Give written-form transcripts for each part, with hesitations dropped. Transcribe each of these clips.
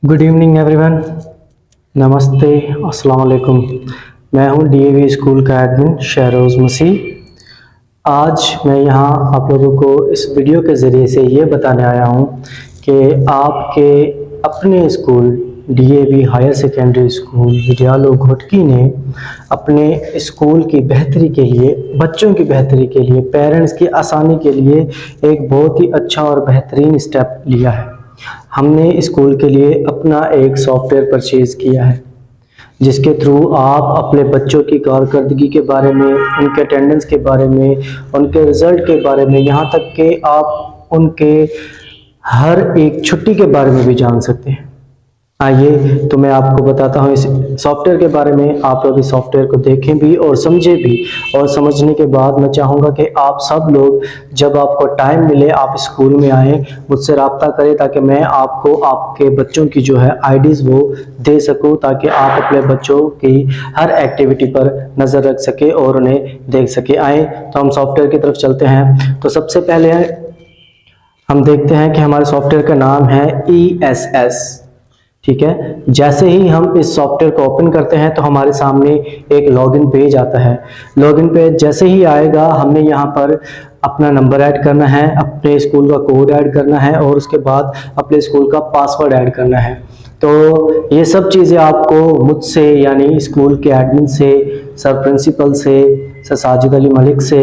Good evening everyone. नमस्ते, अस्सलाम वालेकुम। मैं हूं डीएवी स्कूल का एडमिन शहरोज़ मसीह। आज मैं यहां आप लोगों को इस वीडियो के ज़रिए से ये बताने आया हूं कि आपके अपने school DAV higher secondary school विद्यालय घोटकी ने अपने स्कूल की बेहतरी के लिए, बच्चों की बेहतरी के लिए, पेरेंट्स की आसानी के लिए एक बहुत ही अच्छा और बेहतरीन स्टेप लिया है। हमने स्कूल के लिए अपना एक सॉफ्टवेयर परचेज़ किया है जिसके थ्रू आप अपने बच्चों की कारकर्दगी के बारे में, उनके अटेंडेंस के बारे में, उनके रिज़ल्ट के बारे में, यहाँ तक कि आप उनके हर एक छुट्टी के बारे में भी जान सकते हैं। आइए तो मैं आपको बताता हूँ इस सॉफ्टवेयर के बारे में। आप लोग इस सॉफ्टवेयर को देखें भी और समझें भी, और समझने के बाद मैं चाहूँगा कि आप सब लोग जब आपको टाइम मिले आप स्कूल में आएँ, मुझसे रब्ता करें ताकि मैं आपको आपके बच्चों की जो है आईडीज़ वो दे सकूँ, ताकि आप अपने बच्चों की हर एक्टिविटी पर नज़र रख सके और उन्हें देख सके। आए तो हम सॉफ्टवेयर की तरफ चलते हैं। तो सबसे पहले हम देखते हैं कि हमारे सॉफ्टवेयर का नाम है ESS। ठीक है, जैसे ही हम इस सॉफ्टवेयर को ओपन करते हैं तो हमारे सामने एक लॉगिन पेज आता है। लॉगिन पेज जैसे ही आएगा हमने यहाँ पर अपना नंबर ऐड करना है, अपने स्कूल का कोड ऐड करना है और उसके बाद अपने स्कूल का पासवर्ड ऐड करना है। तो ये सब चीज़ें आपको मुझसे यानी स्कूल के एडमिन से, सर प्रिंसिपल से, सर साजिद अली मलिक से,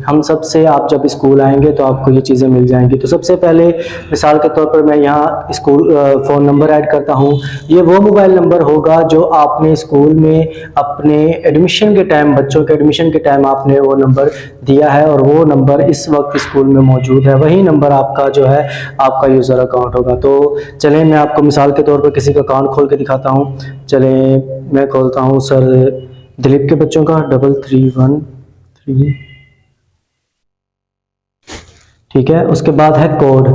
हम सब से आप जब स्कूल आएंगे तो आपको ये चीज़ें मिल जाएंगी। तो सबसे पहले मिसाल के तौर पर मैं यहाँ स्कूल फ़ोन नंबर ऐड करता हूँ। ये वो मोबाइल नंबर होगा जो आपने स्कूल में अपने एडमिशन के टाइम, बच्चों के एडमिशन के टाइम आपने वो नंबर दिया है और वो नंबर इस वक्त स्कूल में मौजूद है। वही नंबर आपका जो है आपका यूज़र अकाउंट होगा। तो चलें मैं आपको मिसाल के तौर पर किसी का अकाउंट खोल के दिखाता हूँ। चलें मैं खोलता हूँ सर दिलीप के बच्चों का 3313। ठीक है, उसके बाद है कोड।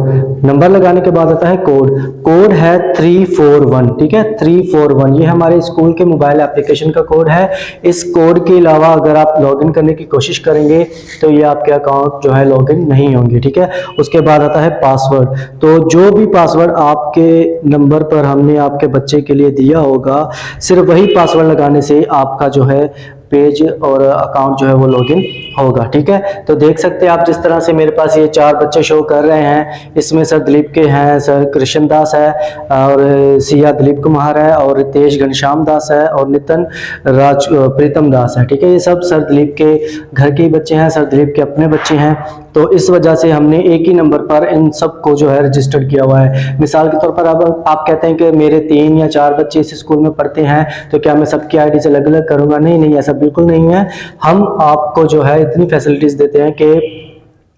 नंबर लगाने के बाद आता है कोड। कोड है 341। ठीक है, 341 ये हमारे स्कूल के मोबाइल एप्लीकेशन का कोड है। इस कोड के अलावा अगर आप लॉगिन करने की कोशिश करेंगे तो ये आपके अकाउंट जो है लॉगिन नहीं होंगे। ठीक है, उसके बाद आता है पासवर्ड। तो जो भी पासवर्ड आपके नंबर पर हमने आपके बच्चे के लिए दिया होगा, सिर्फ वही पासवर्ड लगाने से आपका जो है पेज और अकाउंट जो है वो लॉगिन होगा। ठीक है, तो देख सकते हैं आप जिस तरह से मेरे पास ये 4 बच्चे शो कर रहे हैं। इसमें सर दिलीप के हैं, सर कृष्ण दास है और सिया दिलीप कुमार है और रितेश घनश्याम दास है और नितिन राज प्रीतम दास है। ठीक है, ये सब सर दिलीप के घर के ही बच्चे हैं, सर दिलीप के अपने बच्चे हैं। तो इस वजह से हमने एक ही नंबर पर इन सबको जो है रजिस्टर्ड किया हुआ है। मिसाल के तौर पर अब आप कहते हैं कि मेरे 3 या 4 बच्चे इस स्कूल में पढ़ते हैं तो क्या मैं सबकी आईडी से अलग अलग करूंगा? नहीं नहीं, ऐसा बिल्कुल नहीं है। हम आपको जो है इतनी फैसिलिटीज देते हैं कि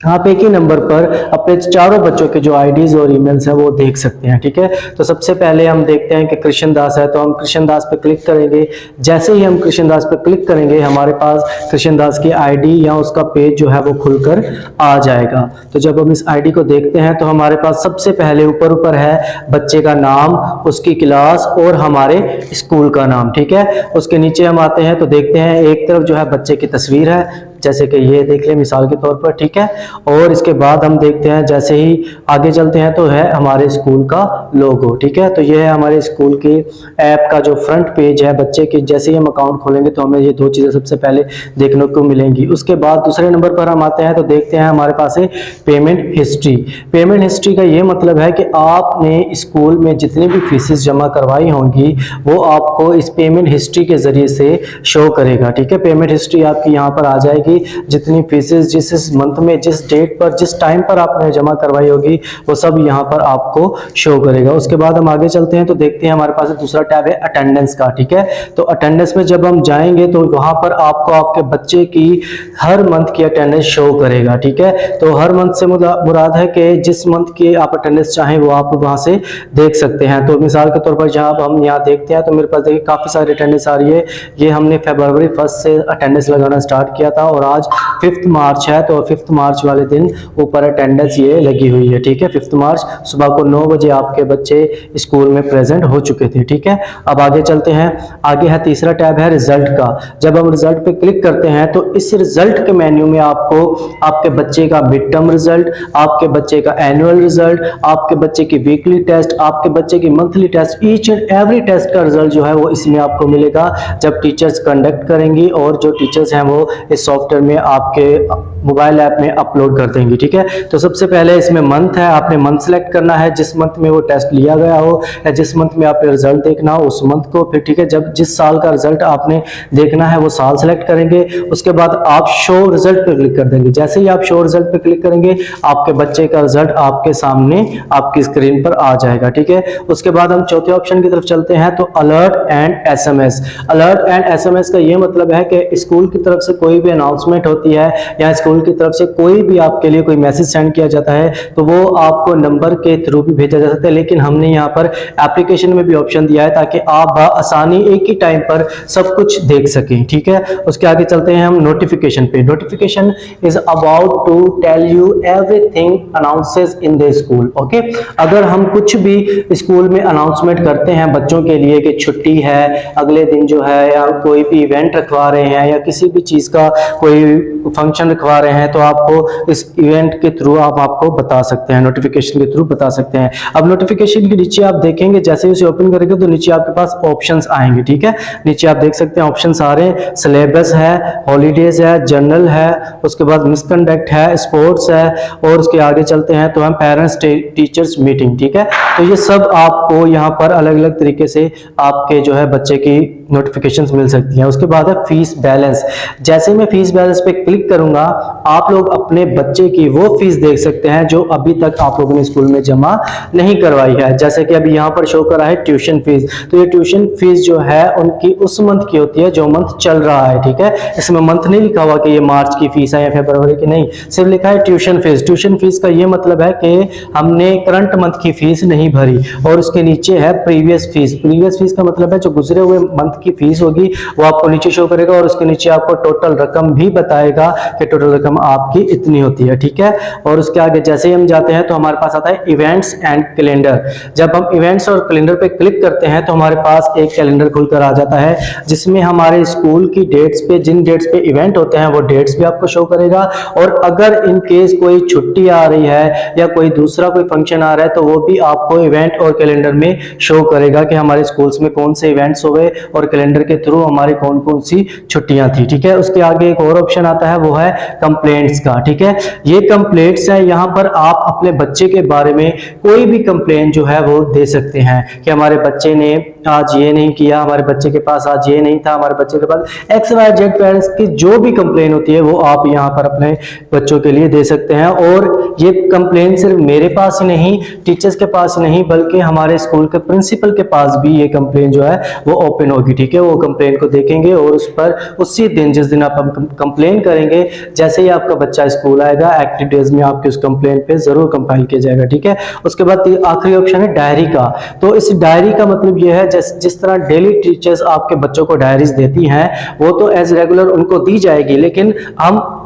आप एक ही नंबर पर अपने चारों बच्चों के जो आईडीज और ईमेल्स हैं वो देख सकते हैं। ठीक है, तो सबसे पहले हम देखते हैं कि कृष्ण दास है, तो हम कृष्ण दास पे क्लिक करेंगे। जैसे ही हम कृष्ण दास पे क्लिक करेंगे हमारे पास कृष्ण दास की आईडी या उसका पेज जो है वो खुलकर आ जाएगा। तो जब हम इस आईडी को देखते हैं तो हमारे पास सबसे पहले ऊपर है बच्चे का नाम, उसकी क्लास और हमारे स्कूल का नाम। ठीक है, उसके नीचे हम आते हैं तो देखते हैं एक तरफ जो है बच्चे की तस्वीर है, जैसे कि ये देख ले मिसाल के तौर पर। ठीक है, और इसके बाद हम देखते हैं जैसे ही आगे चलते हैं तो है हमारे स्कूल का लोगो। ठीक है, तो ये है हमारे स्कूल की ऐप का जो फ्रंट पेज है बच्चे के। जैसे ही हम अकाउंट खोलेंगे तो हमें ये 2 चीज़ें सबसे पहले देखने को मिलेंगी। उसके बाद दूसरे नंबर पर हम आते हैं तो देखते हैं हमारे पास है पेमेंट हिस्ट्री। पेमेंट हिस्ट्री का ये मतलब है कि आपने स्कूल में जितनी भी फीसेस जमा करवाई होंगी वो आपको इस पेमेंट हिस्ट्री के जरिए से शो करेगा। ठीक है, पेमेंट हिस्ट्री आपकी यहाँ पर आ जाएगी। जितनी फीसेस जिस मंथ में, जिस डेट पर, जिस टाइम पर आपने जमा करवाई होगी वो सब यहाँ पर आपको शो करेगा। उसके बाद हम आगे चलते हैं तो देखते हैं हमारे पास दूसरा टैब है अटेंडेंस का। ठीक है, तो अटेंडेंस में जब हम जाएंगे तो वहां पर आपको आपके बच्चे की हर मंथ की अटेंडेंस शो करेगा। ठीक है, तो हर मंथ से मुराद है कि जिस मंथ की आप अटेंडेंस चाहें वो आप वहां से देख सकते हैं। तो मिसाल के तौर पर जब हम यहाँ देखते हैं तो मेरे पास देखिए काफी सारी अटेंडेंस आ रही है। ये हमने फरवरी 1 से अटेंडेंस लगाना स्टार्ट किया था और और आज 5 मार्च है, तो 5 मार्च वाले दिन ऊपर अटेंडेंस ये लगी हुई है, ठीक है। 5 मार्च सुबह को 9 बजे आपके बच्चे स्कूल में प्रेजेंट हो चुके थे, ठीक है। अब आगे चलते हैं, आगे है तीसरा टैब है रिजल्ट का। जब हम रिजल्ट पे क्लिक करते हैं तो इस रिजल्ट के मेन्यू में आपको आपके बच्चे का मिड टर्म रिजल्ट, आपके बच्चे का एनुअल रिजल्ट, आपके बच्चे की वीकली टेस्ट, आपके बच्चे की monthly test, each and every test का रिजल्ट जो है वो इसमें आपको मिलेगा जब टीचर्स कंडक्ट करेंगी, और जो टीचर्स हैं वो इस सॉफ्टवेयर में आपके मोबाइल ऐप में अपलोड कर देंगी, ठीक है। तो सबसे पहले इसमें मंथ है, आपने मंथ सेलेक्ट करना है, जिस मंथ में वो टेस्ट लिया गया हो या जिस मंथ में आपने रिजल्ट देखना हो उस मंथ को, फिर ठीक है। जब जिस साल का रिजल्ट आपने देखना है वो साल सेलेक्ट करेंगे, उसके बाद आप शो रिजल्ट पे क्लिक कर देंगे। जैसे ही आप शो रिजल्ट पे क्लिक करेंगे आपके बच्चे का रिजल्ट आपके सामने आपकी स्क्रीन पर आ जाएगा, ठीक है। उसके बाद हम चौथे ऑप्शन की तरफ चलते हैं, तो alert and SMS. Alert and SMS का ये मतलब है कि स्कूल की तरफ से कोई भी अनाउंसमेंट होती है या स्कूल की तरफ से कोई भी आपके लिए कोई मैसेज सेंड किया जाता है तो वो आपको नंबर के थ्रू भी भेजा जा सकता है, लेकिन हमने यहाँ पर एप्लीकेशन में भी ऑप्शन दिया है ताकि आप आसानी एक ही टाइम पर सब कुछ देख सकें, ठीक है। उसके आगे चलते हैं हम नोटिफिकेशन पे। Notification is about to tell you everything announces in the school, okay. अगर हम कुछ भी स्कूल में अनाउंसमेंट करते हैं बच्चों के लिए कि छुट्टी है अगले दिन जो है, या कोई भी इवेंट रखवा रहे हैं या किसी भी चीज का कोई फंक्शन रखवा रहे हैं, तो आपको इस इवेंट के थ्रू आपको बता सकते हैं, नोटिफिकेशन के थ्रू बता सकते हैं। अब नोटिफिकेशन के नीचे आप देखेंगे, जैसे उसे ओपन करेंगे तो नीचे आपके पास ऑप्शंस आएंगे, ठीक है। नीचे आप देख सकते हैं ऑप्शंस आ रहे हैं, सिलेबस है, हॉलीडेज है, जर्नल है, उसके बाद मिसकंडक्ट है, स्पोर्ट्स है, और उसके आगे चलते हैं तो हम पेरेंट्स टीचर्स मीटिंग, ठीक है। तो ये सब आपको यहाँ पर अलग अलग तरीके से आपके जो है बच्चे की नोटिफिकेशंस मिल सकती हैं। उसके बाद है फीस बैलेंस। जैसे मैं फीस बैलेंस पे क्लिक करूंगा आप लोग अपने बच्चे की वो फीस देख सकते हैं जो अभी तक आप लोगों ने स्कूल में जमा नहीं करवाई है। जैसे कि अभी यहाँ पर शो कर रहा है ट्यूशन फीस, तो ये ट्यूशन फीस जो है उनकी उस मंथ की होती है जो मंथ चल रहा है, ठीक है। इसमें मंथ नहीं लिखा हुआ कि ये मार्च की फीस है या फरवरी की, नहीं, सिर्फ लिखा है ट्यूशन फीस। ट्यूशन फीस का ये मतलब है कि हमने करंट मंथ की फीस नहीं भरी, और उसके नीचे है प्रीवियस फीस। प्रीवियस फीस का मतलब है जो गुजरे हुए मंथ की फीस होगी वो आपको नीचे शो करेगा, और उसके नीचे आपको टोटल रकम भी बताएगा कि टोटल रकम आपकी इतनी होती है, ठीक है। और उसके आगे जैसे ही हम जाते हैं तो हमारे पास आता है इवेंट्स एंड कैलेंडर। जब हम इवेंट्स और कैलेंडर पे क्लिक करते हैं तो हमारे पास एक कैलेंडर खुलकर आ जाता है जिसमें हमारे स्कूल की डेट्स पे, जिन डेट्स पे इवेंट होते हैं वो डेट्स भी आपको शो करेगा, और अगर इन केस कोई छुट्टी आ रही है या कोई दूसरा कोई फंक्शन आ रहा है तो वो भी आपको इवेंट और कैलेंडर में शो करेगा कि हमारे स्कूल्स में कौन से इवेंट्स हो गए और कैलेंडर के थ्रू हमारी कौन कौन सी छुट्टियां थी, ठीक है। उसके आगे एक और ऑप्शन आता है वो है कंप्लेंट्स का, ठीक है। ये कंप्लेंट्स है, यहाँ पर आप अपने बच्चे के बारे में कोई भी कंप्लेन जो है वो दे सकते हैं कि हमारे बच्चे ने आज ये नहीं किया, हमारे बच्चे के पास आज ये नहीं था, हमारे बच्चे के पास XYZ पेरेंट्स की जो भी कंप्लेन होती है वो आप यहाँ पर अपने बच्चों के लिए दे सकते हैं। और ये कंप्लेन सिर्फ मेरे पास ही नहीं, टीचर्स के पास ही नहीं, बल्कि हमारे स्कूल के प्रिंसिपल के पास भी ये कंप्लेन जो है वो ओपन होगी, ठीक है। वो कंप्लेन को देखेंगे और उस पर उसी दिन जिस दिन आप कंप्लेन करेंगे, जैसे ही आपका बच्चा स्कूल आएगा एक्टिव डेज में आपके उस कंप्लेन पे जरूर कंपाइल किया जाएगा, ठीक है। उसके बाद आखिरी ऑप्शन है डायरी का। तो इस डायरी का मतलब ये है जिस तरह डेली टीचर्स आपके बच्चों को डायरीज देती हैं वो तो एज रेगुलर उनको दी जाएगी, लेकिन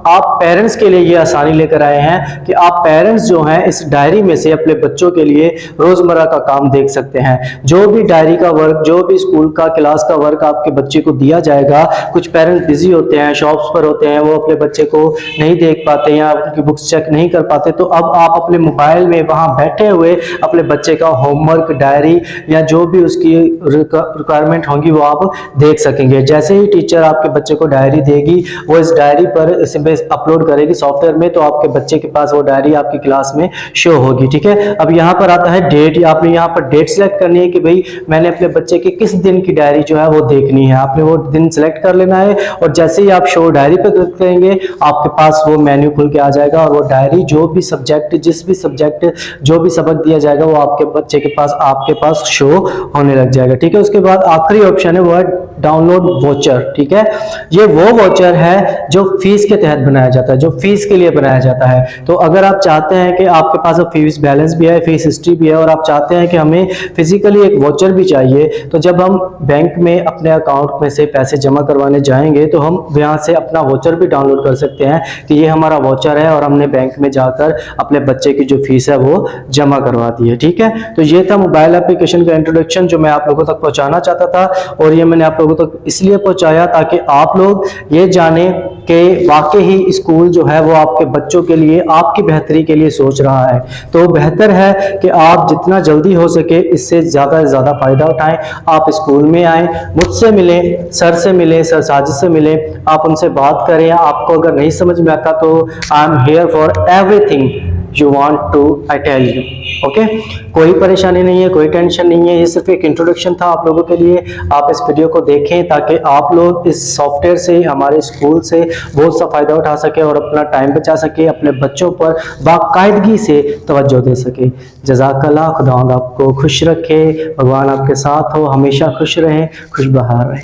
आप पेरेंट्स के लिए ये आसानी लेकर आए हैं कि आप पेरेंट्स जो हैं इस डायरी में से अपने बच्चों के लिए रोजमर्रा का काम देख सकते हैं। जो भी डायरी का वर्क, जो भी स्कूल का क्लास का वर्क आपके बच्चे को दिया जाएगा, कुछ पेरेंट्स बिजी होते हैं, शॉप्स पर होते हैं, वो अपने बच्चे को नहीं देख पाते या उनकी बुक्स चेक नहीं कर पाते, तो अब आप अपने मोबाइल में वहां बैठे हुए अपने बच्चे का होमवर्क, डायरी या जो भी उसकी रिक्वायरमेंट होंगी वो आप देख सकेंगे। जैसे ही टीचर आपके बच्चे को डायरी देगी वो इस डायरी पर अपलोड करेगी सॉफ्टवेयर में, तो आपके बच्चे के पास वो डायरी आपकी क्लास में शो होगी, ठीक है। अब यहाँ पर आता है डेट। आपने यहाँ पर डेट सिलेक्ट करनी है कि भाई मैंने अपने बच्चे की किस दिन की डायरी जो है वो देखनी है, आपने वो दिन सिलेक्ट कर लेना है, और जैसे ही आप शो डायरी पर क्लिक करेंगे आपके पास वो मेन्यू खुल के आ जाएगा, और वो डायरी जो भी सब्जेक्ट, जिस भी सब्जेक्ट जो भी सबक दिया जाएगा वो आपके बच्चे के पास, आपके पास शो होने लग जाएगा, ठीक है। उसके बाद आखिरी ऑप्शन है वो है डाउनलोड वोचर, ठीक है। ये वो वोचर है जो फीस के तहत बनाया जाता है, जो फीस के लिए बनाया जाता है। तो अगर आप चाहते हैं कि आपके पास अब फीस बैलेंस भी है, फीस हिस्ट्री भी है, और आप चाहते हैं कि हमें फिजिकली एक वोचर भी चाहिए, तो जब हम बैंक में अपने अकाउंट में से पैसे जमा करवाने जाएंगे तो हम यहाँ से अपना वोचर भी डाउनलोड कर सकते हैं कि ये हमारा वोचर है और हमने बैंक में जाकर अपने बच्चे की जो फीस है वो जमा करवा दी है, ठीक है। तो ये था मोबाइल एप्लीकेशन का इंट्रोडक्शन जो मैं आप लोगों तक पहुंचाना चाहता था, और ये मैंने आप लोगों तक इसलिए पहुंचाया ताकि आप लोग ये जाने कि वाकई ही स्कूल जो है वो आपके बच्चों के लिए, आपकी बेहतरी के लिए सोच रहा है। तो बेहतर है कि आप जितना जल्दी हो सके इससे ज़्यादा से ज़्यादा फ़ायदा उठाएं। आप स्कूल में आएँ, मुझसे मिलें, सर से मिलें, सर साजिद से मिलें, आप उनसे बात करें। आपको अगर नहीं समझ में आता तो I am here for everything you want to I tell you, okay. कोई परेशानी नहीं है, कोई टेंशन नहीं है, ये सिर्फ एक इंट्रोडक्शन था आप लोगों के लिए। आप इस वीडियो को देखें ताकि आप लोग इस सॉफ्टवेयर से, हमारे स्कूल से बहुत सा फ़ायदा उठा सके और अपना टाइम बचा सके, अपने बच्चों पर बाकायदगी से तवज्जो दे सके। जज़ाकल्लाह, खुदा आपको खुश रखे, भगवान आपके साथ हो, हमेशा खुश रहें, खुशबहार रहें।